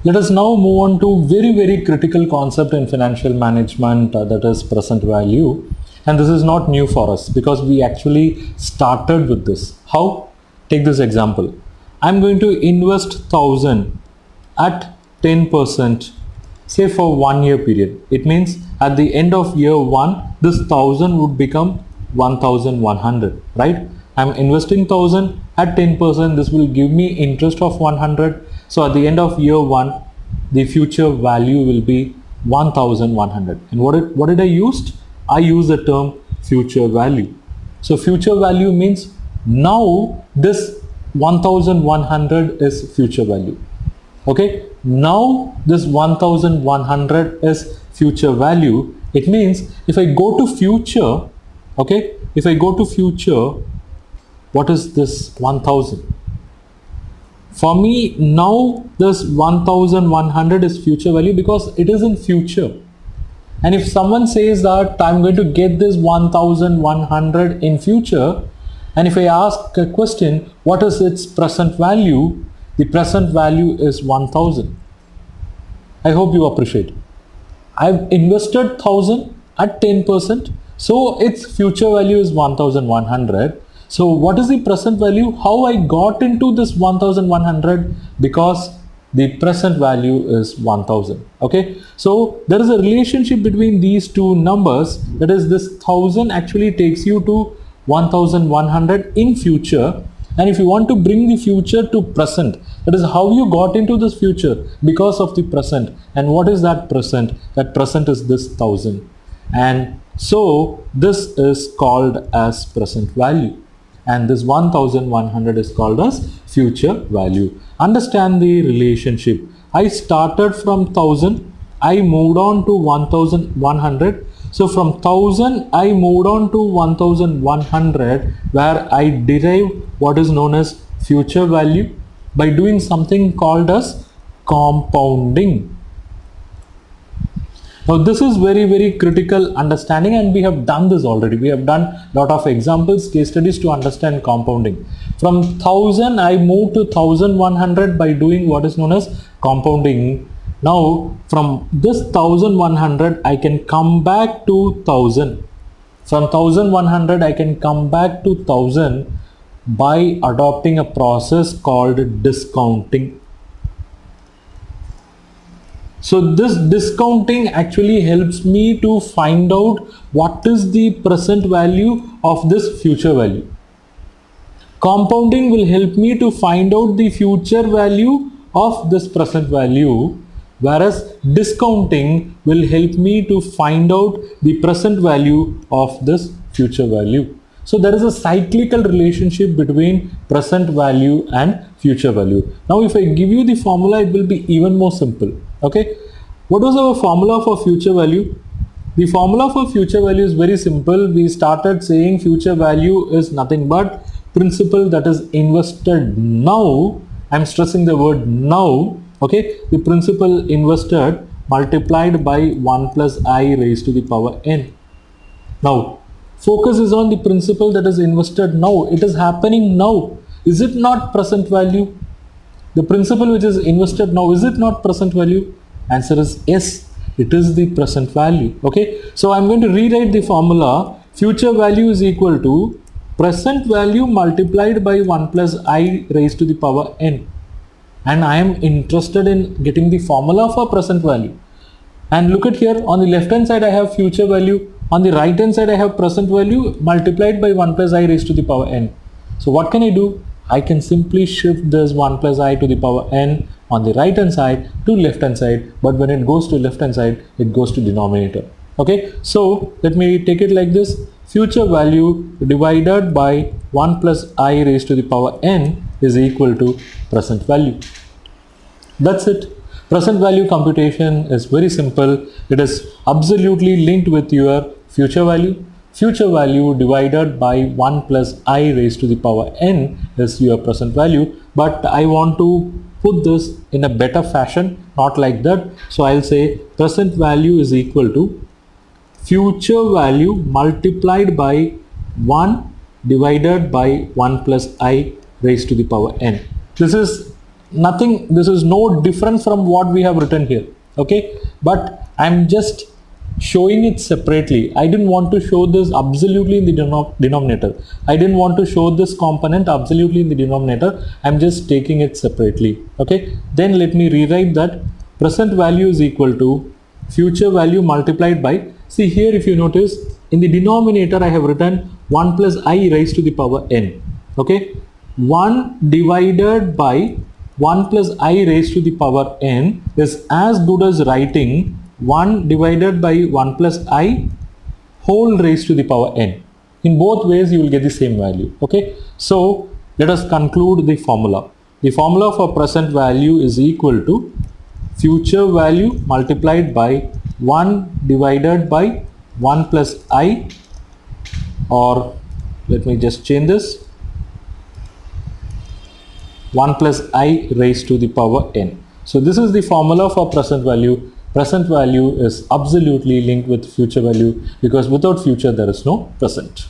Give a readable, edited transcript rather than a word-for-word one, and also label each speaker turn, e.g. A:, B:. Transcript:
A: Let us now move on to very critical concept in financial management, that is present value. And this is not new for us because we actually started with this. How? Take this example. I'm going to invest 1000 at 10%, say for 1 year period. It means at the end of year 1, this 1000 would become 1100, right? I'm investing 1000 at 10%. This will give me interest of 100. So at the end of year 1, the future value will be 1100. And what did I use? I use the term future value. So future value means now this 1100 is future value. Okay, now this 1100 is future value. It means if I go to future, okay, if I go to future, what is this 1000? For me, now this 1100 is future value because it is in future. And if someone says that I'm going to get this 1100 in future, and if I ask a question, what is its present value? The present value is 1000. I hope you appreciate. I've invested 1000 at 10%, so its future value is 1100. So what is the present value? How I got into this 1100? Because the present value is 1000. Okay, so there is a relationship between these two numbers. That is, this 1000 actually takes you to 1100 in future. And if you want to bring the future to present, that is how you got into this future, because of the present. And what is that present? That present is this 1000. And so this is called as present value. And this 1100 is called as future value. Understand the relationship. I started from 1000, I moved on to 1100. So from 1000 I moved on to 1100, where I derive what is known as future value by doing something called as compounding. Now this is very critical understanding, and we have done this already. We have done a lot of examples, case studies to understand compounding. From 1000 I moved to 1100 by doing what is known as compounding. Now from this 1100 I can come back to 1000. From 1100 I can come back to 1000 by adopting a process called discounting. So this discounting actually helps me to find out what is the present value of this future value. Compounding will help me to find out the future value of this present value, whereas discounting will help me to find out the present value of this future value. So there is a cyclical relationship between present value and future value. Now if I give you the formula, it will be even more simple. Okay, what was our formula for future value? The formula for future value is very simple. We started saying future value is nothing but principal that is invested now. I'm stressing the word now. Okay, the principal invested multiplied by 1 plus I raised to the power n. Now focus is on the principal that is invested now. It is happening now. Is it not present value? The principal which is invested now, is it not present value? Answer is yes, it is the present value. Okay, so I'm going to rewrite the formula. Future value is equal to present value multiplied by 1 plus I raised to the power n. And I am interested in getting the formula for present value. And look at here, on the left hand side I have future value, on the right hand side I have present value multiplied by 1 plus I raised to the power n. So what can I do? I can simply shift this 1 plus I to the power n on the right hand side to left hand side, but when it goes to left hand side, it goes to denominator. Okay, so let me take it like this. Future value divided by 1 plus I raised to the power n is equal to present value. That's it. Present value computation is very simple. It is absolutely linked with your future value. Future value divided by 1 plus I raised to the power n is your present value. But I want to put this in a better fashion, not like that. So I'll say present value is equal to future value multiplied by 1 divided by 1 plus I raised to the power n. This is nothing, this is no different from what we have written here, okay? But I'm just showing it separately. I didn't want to show this absolutely in the denominator. I didn't want to show this component absolutely in the denominator. I'm just taking it separately, okay? Then let me rewrite that. Present value is equal to future value multiplied by, see here if you notice, in the denominator I have written 1 plus I raised to the power n, okay? 1 divided by 1 plus I raised to the power n is as good as writing 1 divided by 1 plus I whole raised to the power n. In both ways you will get the same value, okay? So let us conclude the formula. The formula for present value is equal to future value multiplied by 1 divided by 1 plus I, or let me just change this, 1 plus I raised to the power n. So this is the formula for present value. Present value is absolutely linked with future value because without future there is no present.